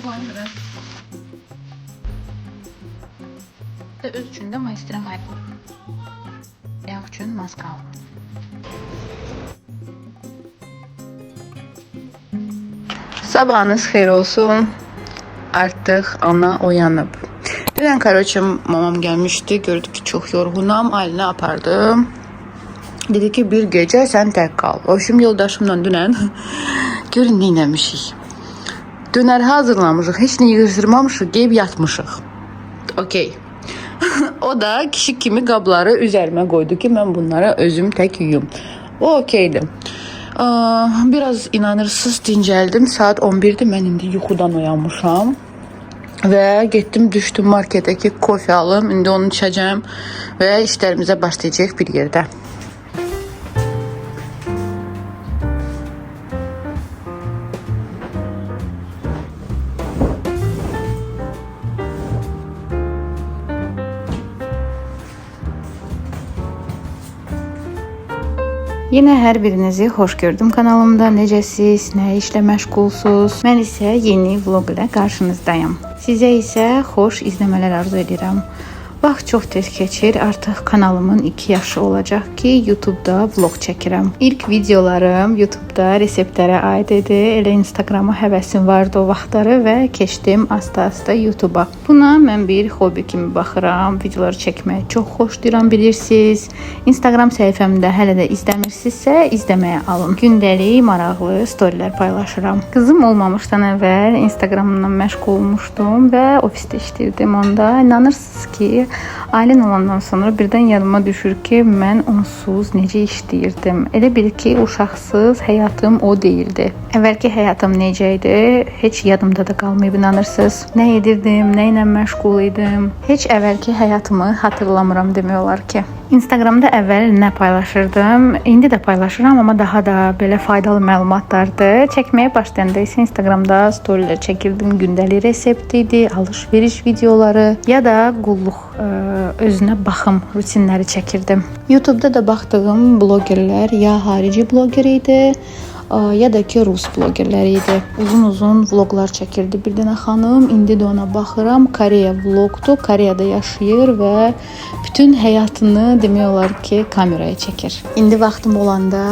Biraz da öz üçün də maestro maybu. Yağ üçün maskal. Sabahınız xeyir olsun. Artıq ana oyanıb. Dünən karoçim mamam gəlmişdi. Gördü ki çox yorğunam. Ailəyə apardım. Dedi ki bir gecə sən tək qal. O şimdi yoldaşımla dünən görün nə eləmişik. Dönər hazırlamışıq. Heç nə yığışdırmamışıq. Geyib yatmışıq. Okey. O da kişi kimi qabları üzərimə qoydu ki mən bunları özüm tək yuyum. O okeydi. Biraz inanırsız dincəldim. Saat 11'di. Mən indi yuxudan oyanmışam. Və getdim düşdüm markete ki kofe alım. İndi onu içəcəm və işlərimizə başlayacaq bir yerdə. Yine hər birinizi xoş gördüm kanalımda. Necəsiz, nə işlə məşğulsuz? Mən isə yeni vlog ilə qarşınızdayım. Sizə isə xoş izləmələr arzu edirəm. Vaxt çox tez keçir. Artıq kanalımın 2 yaşı olacaq ki YouTube'da vlog çəkirəm. İlk videolarım YouTube'da reseptlərə aid idi. Elə Instagrama həvəsim vardı o vaxtları və keçdim asta-asta YouTube'a. Buna mən bir hobi kimi baxıram. Videoları çəkməyi çox xoşlayıram bilirsiniz. Instagram səhifəmdə hələ də izləmirsinizsə izləməyə alın. Gündəlik maraqlı storylər paylaşıram. Qızım olmamışdan əvvəl Instagramımdan məşğul olmuşdum və ofisdə işləyirdim onda. İnanırsınız ki ailən olandan sonra birdən yadıma düşür ki mən onsuz necə işləyirdim. Elə bil ki uşaqsız həyatım o değildi. Əvvəlki həyatım necə idi? Heç yadımda da qalmayıb inanırsınız. Nə edirdim, nə ilə məşğul idim? Heç əvvəlki həyatımı hatırlamıram demək olar ki. Instagramda əvvəl nə paylaşırdım? İndi də paylaşıram, amma daha da belə faydalı məlumatlardı. Çəkməyə başlayanda isə Instagramda storylər çəkirdim. Gündəlik resept idi, alış-veriş videoları ya da qulluq özünə baxım rutinləri çəkirdim. YouTube'da da baxdığım blogerlər ya harici bloger idi, ya da ki Rus blogerləri idi. Uzun vloglar çəkirdi bir dənə xanım. İndi də ona baxıram. Koreya vlogdu. Koreyada yaşayır və bütün həyatını demək olar ki kameraya çəkir. İndi vaxtım olanda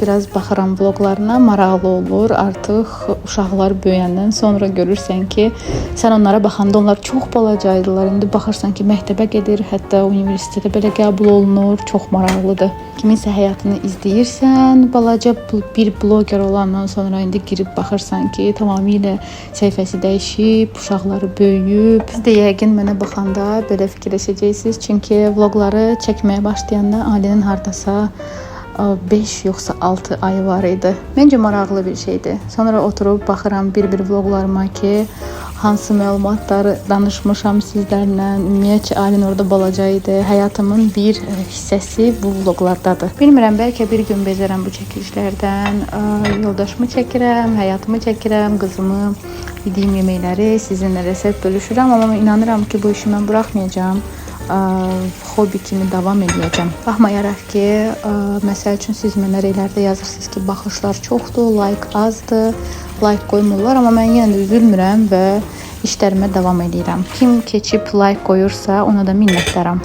biraz baxıram vloglarına. Maraqlı olur. Artıq uşaqlar böyüyəndən sonra görürsən ki sən onlara baxanda onlar çox balacaydılar. İndi baxırsan ki məktəbə gedir, hətta universitetə belə qəbul olunur. Çox maraqlıdır. Kiminsə həyatını izləyirsən, balaca bir bloger olandan sonra indi girib baxırsan ki tamamilə səhifəsi dəyişib, uşaqları böyüyüb. Siz də yəqin mənə baxanda belə fikirləşəcəksiniz. Çünki vlogları çəkməyə başlayanda ailənin hardasa 5 yoxsa 6 ay var idi. Məncə maraqlı bir şeydir. Sonra oturub baxıram bir vloglarıma ki hansı məlumatları danışmışam sizlərlə. Ümumiyyətcə ailen orada balaca idi. Həyatımın bir hissəsi bu vloglardadır. Bilmirəm, bəlkə bir gün bezərəm bu çəkilişlərdən. Yoldaşımı çəkirəm, həyatımı çəkirəm, qızımı, yediyim yeməkləri sizinlə resept bölüşürəm. Amma inanıram ki bu işi mən buraxmayacağam. Hobi kimi davam edəcəm. Baxmayaraq ki, məsəl üçün siz mənə reylərdə yazırsınız ki, baxışlar çoxdur, like azdır, like qoymurlar, amma mən yenə də üzülmürəm və işlərimə davam edirəm. Kim keçib like qoyursa, ona da minnətdaram.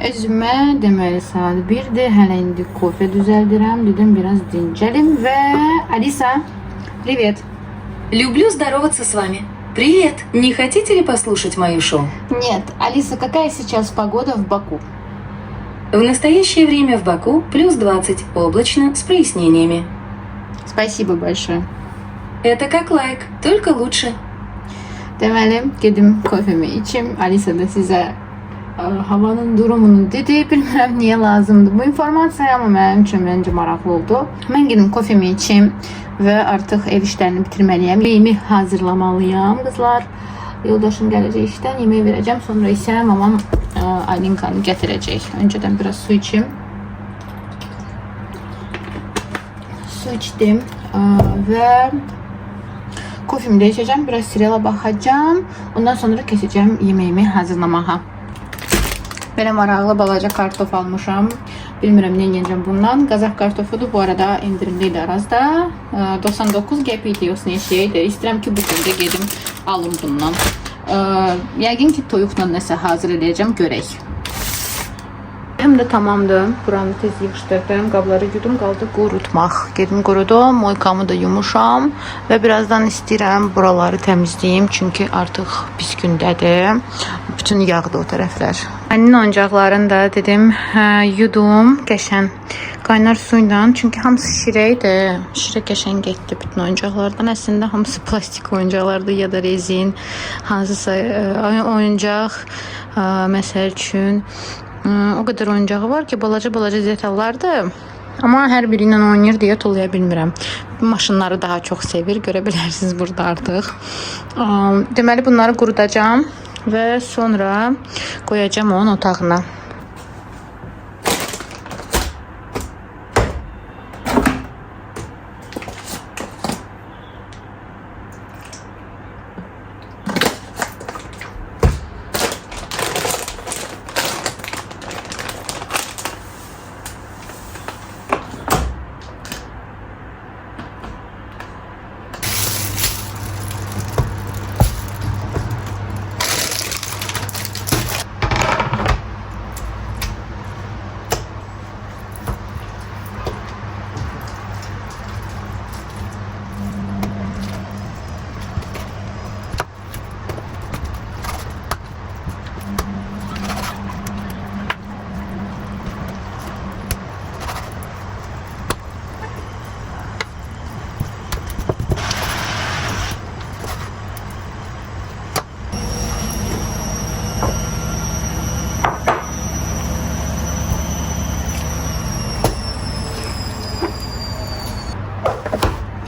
Özümə deməli saat 1'dir. Hələ indi kofe düzəldirəm. Dedim biraz dincəlim və Alisa, привет. Люблю здороваться с вами. Привет. Не хотите ли послушать мою шоу? Нет, Алиса, какая сейчас погода в Баку? В настоящее время в Баку плюс 20, облачно, с прояснениями. Spasibo большое. Это как лайк, только лучше. Deməli, gedim kofemi içim. Alisa da sizə havanın durumunu dedi. Bilmirəm niyə lazımdır bu informasiya, amma mənim üçün məncə maraqlı oldu. Mən gedim kofemi içim və artıq ev işlərini bitirməliyəm. Yemeğimi hazırlamalıyam qızlar. Yoldaşım gələcək işdən, yemək verəcəm. Sonra isə mamam Alinkanı gətirəcək. Öncədən biraz su içim. Su içdim və kofemi də içəcəm. Biraz seriala baxacağım. Ondan sonra keçəcəm yeməyimi hazırlamağa. Belə maraqlı balaca kartof almışam. Bilmirəm nə yiyəcəm bundan. Qazaq kartofudur. Bu arada indirimliydi Arazda. 99 qəpik yoxsa nə şeydir. İstəyirəm ki, bugün də gedim alım bundan. Yəqin ki, toyuqla nəsə hazır edəcəm, görək. Həm də tamamdır. Buranı tez yığışdırdım. Qabları yudum, qaldı qurutmaq. Gedim qurudum. Moykamı da yumuşam və birazdan istəyirəm buraları təmizləyim. Çünki artıq pis gündədir. Bütün yağdı o tərəflər. Annenin oyuncaqlarını da dedim yudum qəşən qaynar suyla. Çünki hamısı şirə idi. Şirə qəşən getdi bütün oyuncaqlardan. Əslində hamısı plastik oyuncaqlardı ya da rezin. Hansısa oyuncaq məsəl üçün o qədər oyuncağı var ki, balaca detallardır. Amma hər biri ilə oynayır deyə tollaya bilmirəm. Maşınları daha çox sevir. Görə bilərsiniz burada artıq. Deməli bunları qurudacağam və sonra qoyacağam onun otağına.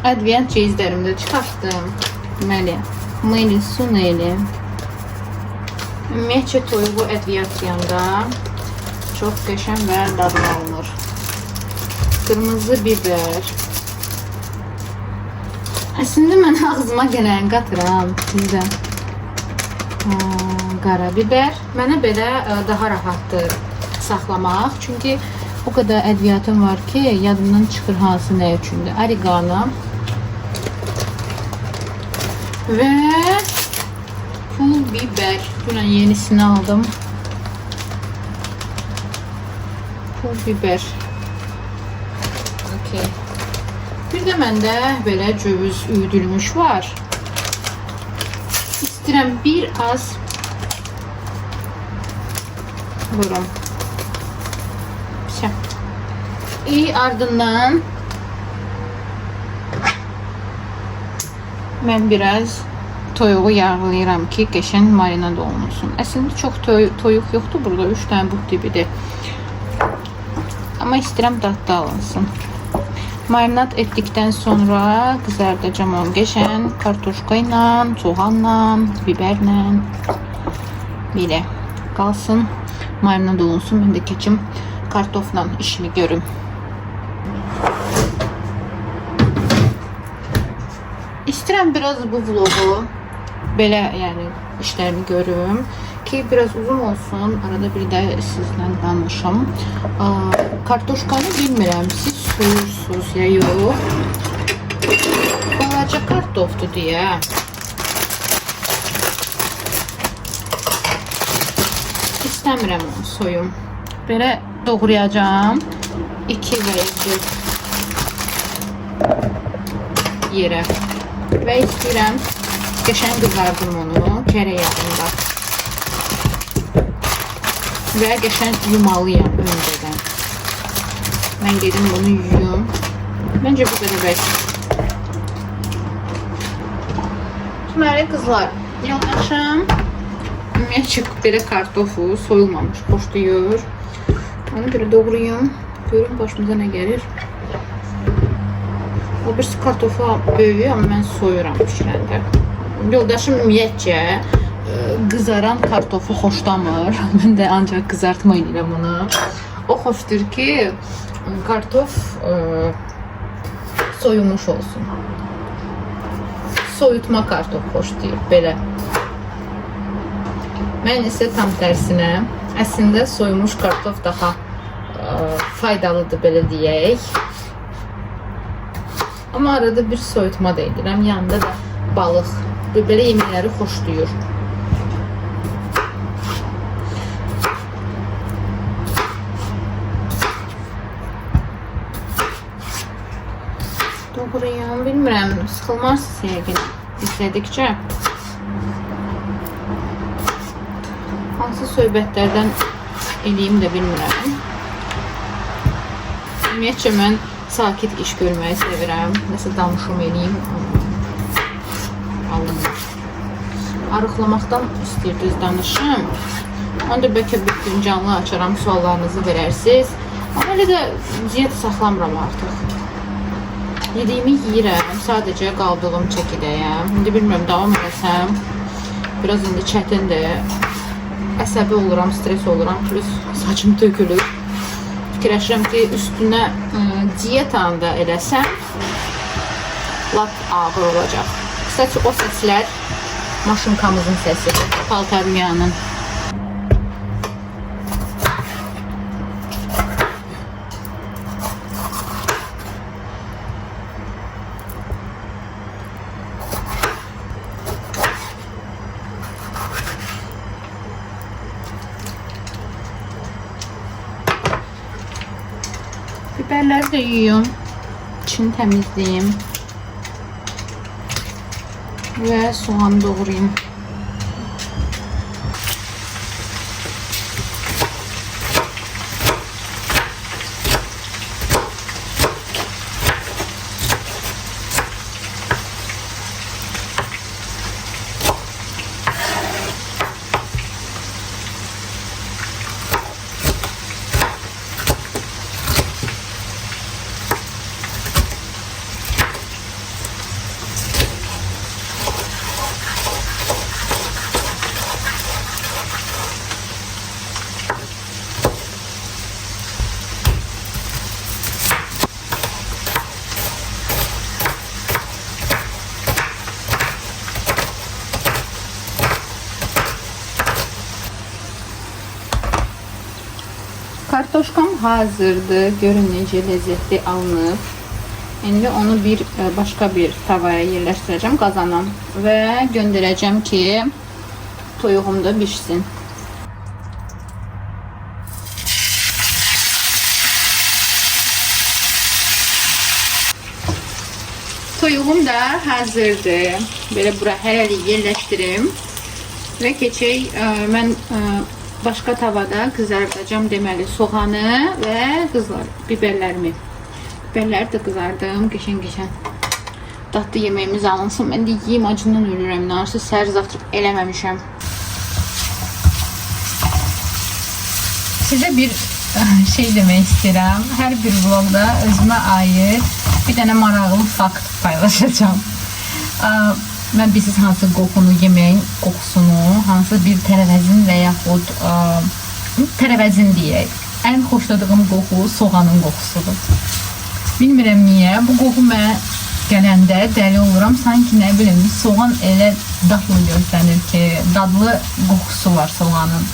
Advent çeyizlərimi də çıxartdım. Deməli, meyli, su neyli. Ümumiyyətcə toyuğu adventiyanda çox qəşən və dadlı alınır. Qırmızı biber. Əslində mən ağzıma gələn qatıram sizdə. Qara biber. Mənə belə daha rahatdır saxlamaq. Çünki o qədər ədviyyatım var ki, yadımdan çıxır hansı nə üçündür. Oregano. Və pul biber. Dünən yenisini aldım. Pul biber. Okay. Bir də məndə belə cövüz üyüdülmüş var. İstəyirəm bir az vurum. Ardından mən biraz toyuğu yağlayıram ki, qəşən marinad olunsun. Əslində çox toyuq yoxdur burada, 3 dənə but tipidir. Amma istəyirəm dadlı alınsın. Marinad etdikdən sonra qızardacağım onu qəşən kartoşka ilə, soğanla, biberlə. Belə qalsın, marinad olunsun. Mən də keçim kartofla işimi görüm. İstəyirəm biraz bu vlogu belə, yəni işlərimi görüm ki, biraz uzun olsun. Arada bir də sizlə danışım. Kartoşkanı bilmirəm, siz soyursunuz ya yox. Balaca kartofdur deyə. İstəmirəm onu soyum. Belə doğrayacağım. 2 və 2 yerə. Və istəyirəm qəşən qızardım onu kərə yağında. Və qəşən yumalıyam öncədən. Mən gedim bunu yuyum. Məncə bu qədər bəlkə. Deməli qızlar, yoldaşım ümumiyyətcə belə kartofu soyulmamış xoşlayır. Onu belə doğrayım. Görün başımıza nə gəlir. O birisi kartofu böyüyor, amma mən soyuram pişirəndə. Yoldaşım ümumiyyətcə qızaran kartofu xoşlamır. Mən də ancaq qızartma edirəm onu. O xoşdur ki, kartof soyumuş olsun. Soyutma kartof xoşlayır, belə. Mən isə tam tərsinə, əslində soyumuş kartof daha faydalıdır, belə deyək. Amma arada bir soyutma da edirəm, yanında da balıq. Belə yeməkləri xoşlayır. Doğrayım, bilmirəm, sıxılmazsınız yəqin izlədikcə. Hansı söhbətlərdən eləyim də bilmirəm. Ümumiyyətcə, mən sakit iş görməyi sevirəm. Nəsə danışım eləyim. Alınmır. Arıqlamaqdan istəyirdiniz danışım. Onda bəlkə bir gün canlı açaram, suallarınızı verərsiniz. Amma elə də diyet saxlamıram artıq. Yediyimi yiyirəm, sadəcə qaldığım çəkidəyəm. İndi bilmirəm, davam edəsəm. Biraz indi çətindir. Əsəbi oluram, stres oluram, plus saçım tökülür. Fikirləşirəm ki, üstünə dietanı da eləsəm, lap ağır olacaq. Kısaca o səslər maşınkamızın səsidir, paltarmiyanın. Biberləri də yuyum, içini təmizləyim və soğanı doğrayım. Kartoşkam hazırdır. Görün necə ləzzətli alınıb. İndi onu başqa bir tavaya yerləşdirəcəm, qazana və göndərəcəm ki, toyuğum da bişsin. Toyuğum da hazırdır. Belə bura hələlik yerləşdirim və keçək. Mən başqa tavada qızardacağım deməli soğanı və biberlərimi. Biberləri də qızardım, qəşəng-qəşəng. Dadlı yeməyimiz alınsın. Mən də yiyim, acından ölürəm. Narsı səhər zavtraq eləməmişəm. Sizə bir şey demək istəyirəm. Hər bir vlogda özümə aid bir dənə maraqlı fakt paylaşacağım. Mən bilirsiniz hansı qoxunu, yeməyin qoxusunu, hansı bir tərəvəzin və yaxud tərəvəzin deyək. Ən xoşladığım qoxu soğanın qoxusudur. Bilmirəm niyə, bu qoxu mənə gələndə dəli oluram. Sanki nə bilim, soğan elə dadlı gözlənir ki, dadlı qoxusu var soğanın.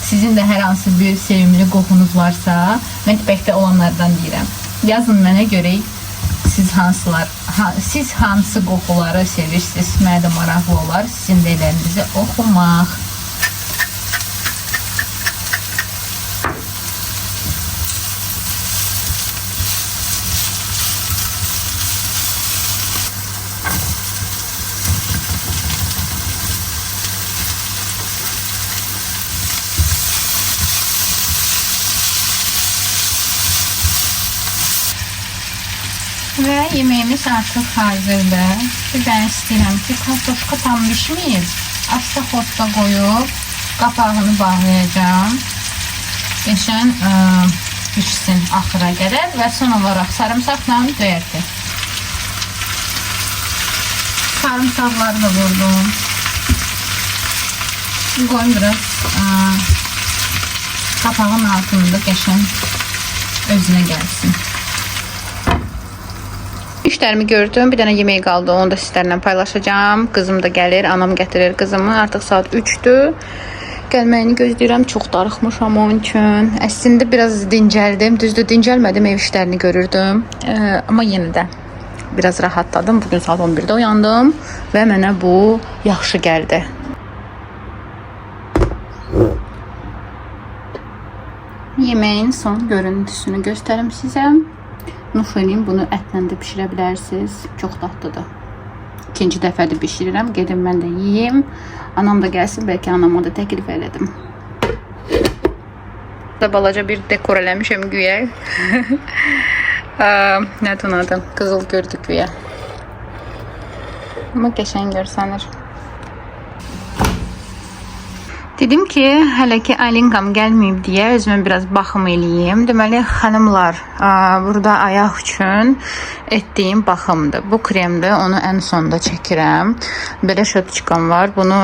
Sizin də hər hansı bir sevimli qoxunuz varsa, mətbəxdə olanlardan deyirəm. Yazın mənə görək. Siz hansı qoxuları sevirsiniz? Mənə də maraqlı olar sizin deylərinizi oxumaq. Və yeməyimiz artıq hazırdır. Bir dənə istəyirəm ki, kartoşka tam pişməyib. Asta xodda qoyub qapağını bağlayacağım. Qəşəng pişsin axıra qədər və son olaraq sarımsaqla döyərdik. Sarımsaqları da vurdum. Qoyum biraz qapağın altında qəşəng özünə gəlsin. İşlərimi gördüm. Bir dənə yemək qaldı. Onu da sizlərlə paylaşacağım. Qızım da gəlir. Anam gətirir qızımı. Artıq saat 3-dür. Gəlməyini gözləyirəm. Çox darıxmışam onun üçün. Əslində biraz dincəldim. Düzdür, dincəlmədim. Ev işlərini görürdüm. Amma yenə də biraz rahatladım. Bugün saat 11-də oyandım və mənə bu yaxşı gəldi. Yeməyin son görüntüsünü göstərim sizə. Nuş eləyim, bunu ətlə də bişirə bilərsiniz. Çox dadlıdır. İkinci dəfədir bişirirəm. Gedim mən də yeyim. Anam da gəlsin, bəlkə anama da təklif elədim. Da balaca bir dekor eləmişəm güya. Nədir onun adı? Qızıl gördük güya. Amma qəşəng görsənir. Dedim ki, hələ ki Alinkam gəlməyib deyə özümə biraz baxım eləyim. Deməli, xanımlar, burada ayaq üçün etdiyim baxımdır. Bu kremdir, onu ən sonda çəkirəm. Belə şotçikam var. Bunu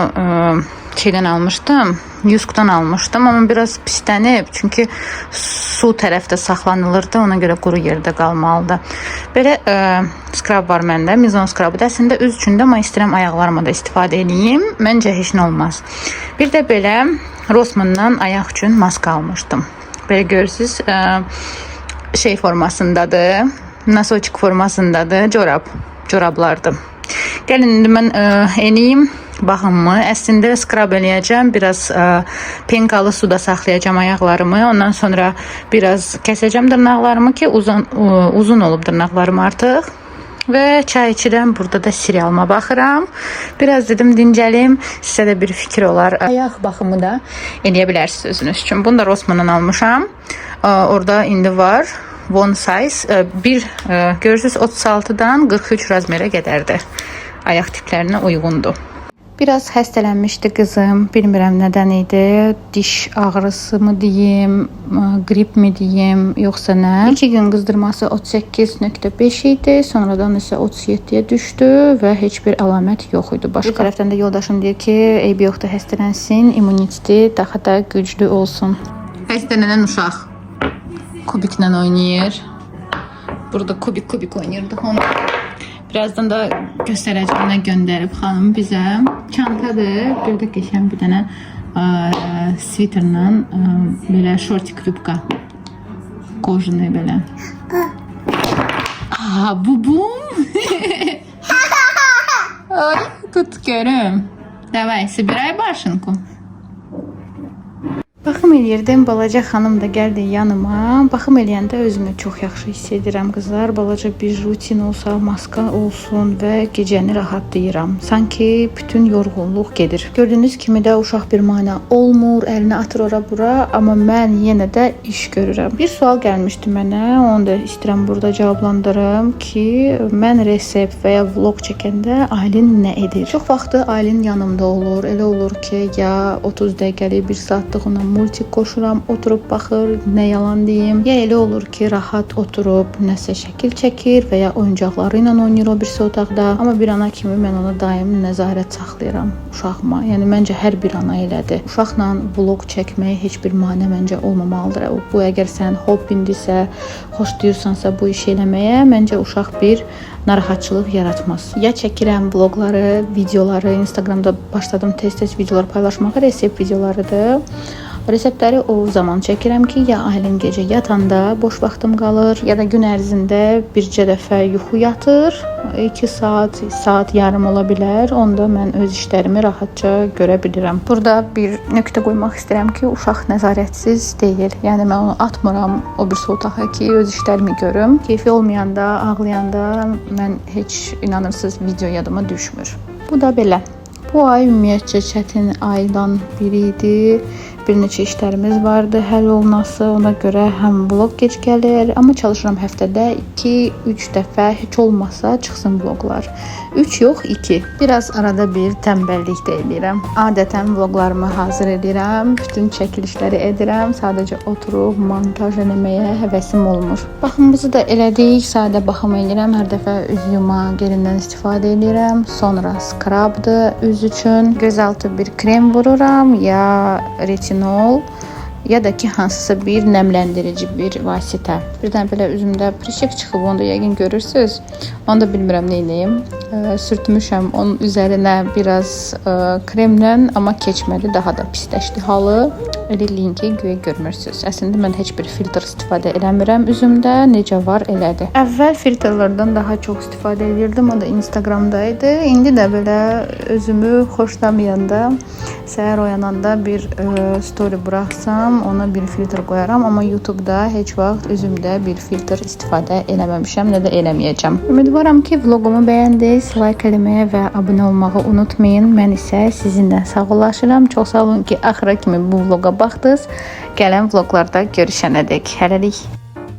şeydən almışdım, Yusk'dan almışdım. Amma biraz pislənib, çünki su tərəfdə saxlanılırdı. Ona görə quru yerdə qalmalıdır. Belə skrab var məndə, mizon skrabı da. Əslində üz üçün də, amma istəyirəm ayaqlarıma da istifadə edeyim. Məncə heç nə olmaz. Bir də belə Rossmanndan ayaq üçün maska almışdım. Belə görürsünüz, şey formasındadır, nasoçik formasındadır, corablardır. Gəlin indi mən eləyim baxımımı. Əslində skrab eləyəcəm, biraz penkalı suda saxlayacağım ayaqlarımı. Ondan sonra biraz kəsəcəm dırnaqlarımı ki, uzun olub dırnaqlarım artıq. Və çay içirəm, burada da serialıma baxıram. Biraz dedim dincəlim, sizə də bir fikir olar. Ayaq baxımı da eləyə bilərsiniz özünüz üçün. Bunu da Rossmanndan almışam. Orada indi var. One size. Görürsünüz 36-dan 43 razmerə qədərdir. Ayaq tiplərinə uyğundur. Biraz xəstələnmişdi qızım. Bilmirəm nədən idi. Diş ağrısı mı deyim, qrip mi deyim, yoxsa nə? 2 gün qızdırması 38.5 idi. Sonradan isə 37-yə düşdü və heç bir əlamət yox idi. Başqa tərəfdən də yoldaşım deyir ki, eybi yoxdur, xəstələnsin, immuniteti daha da güclü olsun. Xəstələnən uşaq kubiklə oynayır. Burada kubik oynayırdıq onu. Birazdan da göstərəcəm, nə göndərib xanım bizə. Çantadır, bir də keçən bir dənə sviterlə belə şortik rübqa. Kojunu belə. Bubum. Ay, tut görüm. Davay, собирай башенку. Baxım eləyirdim, balaca xanım da gəldi yanıma. Baxım eləyəndə özümü çox yaxşı hiss edirəm qızlar. Balaca bir rutin olsa, maska olsun və gecəni rahatlayıram. Sanki bütün yorğunluq gedir. Gördüyünüz kimi də uşaq bir mana olmur, əlini atır ora bura, amma mən yenə də iş görürəm. Bir sual gəlmişdi mənə, onu da istəyirəm burada cavablandırım ki, mən resept və ya vlog çəkəndə Aylin nə edir? Çox vaxtı Aylin yanımda olur. Elə olur ki, ya 30 dəqiqəlik, 1 saatlıq ona multik qoşuram, oturub baxır, nə yalan deyim. Ya elə olur ki, rahat oturub nəsə şəkil çəkir və ya oyuncaqları ilə oynayır o birisi otaqda. Amma bir ana kimi mən ona daim nəzarət saxlayıram uşağıma. Yəni məncə hər bir ana elədir. Uşaqla vlog çəkməyə heç bir mane məncə olmamalıdır. Bu əgər sən hobbindirsə, xoşlayırsansa bu işi eləməyə, məncə uşaq bir narahatçılıq yaratmaz. Ya çəkirəm vloqları, videoları, Instagramda başladım tez-tez videolar paylaşmağa, resept videolarıdır. Reseptləri o zaman çəkirəm ki, ya Aylin gecə yatanda boş vaxtım qalır, ya da gün ərzində bircə dəfə yuxu yatır. 2 saat yarım ola bilər. Onda mən öz işlərimi rahatca görə bilirəm. Burada bir nöqtə qoymaq istəyirəm ki, uşaq nəzarətsiz deyil. Yəni mən onu atmıram o bir otağa ki, öz işlərimi görüm. Keyfi olmayanda, ağlayanda mən heç inanırsınız video yadıma düşmür. Bu da belə. Bu ay ümumiyyətcə çətin aydan biri idi. Bir neçə işlərimiz vardı həll olunası. Ona görə həm vlog gec gəlir, amma çalışıram həftədə 2-3 dəfə heç olmasa çıxsın vloqlar. 3 yox, 2. Biraz arada bir tənbəllik də edirəm. Adətən vloqlarımı hazır edirəm, bütün çəkilişləri edirəm. Sadəcə oturub montaj etməyə həvəsim olmur. Baxımımızı da elədik. Sadə baxım edirəm. Hər dəfə üz yuma gelindən istifadə edirəm. Sonra skrabdır üz üçün. Gözaltı bir krem vururam ya retinol ya da ki hansısa bir nəmləndirici bir vasitə. Birdən belə üzümdə prişik çıxıb, onu da yəqin görürsüz. Onu da bilmirəm nə edeyim. Sürtmüşəm onun üzərinə biraz kremlə, amma keçmədi, daha da pisləşdi halı. Elə linki güya görmürsüz. Əslində mən heç bir filtr istifadə eləmirəm üzümdə. Necə var elədir. Əvvəl filtrlardan daha çox istifadə edirdim. O da Instagramdaydı. İndi də belə özümü xoşlamayanda, səhər oyananda bir story buraxsam, ona bir filtr qoyaram. Amma YouTube'da heç vaxt üzümdə bir filtr istifadə eləməmişəm, nə də eləməyəcəm. Ümidvaram ki, vloqumu bəyəndiniz. Like eləməyə və abunə olmağı unutmayın. Mən isə sizinlə sağollaşıram. Çox sağ olun ki, axıra kimi bu vloqa baxdınız. Gələn vloqlarda görüşənədək. Hələlik.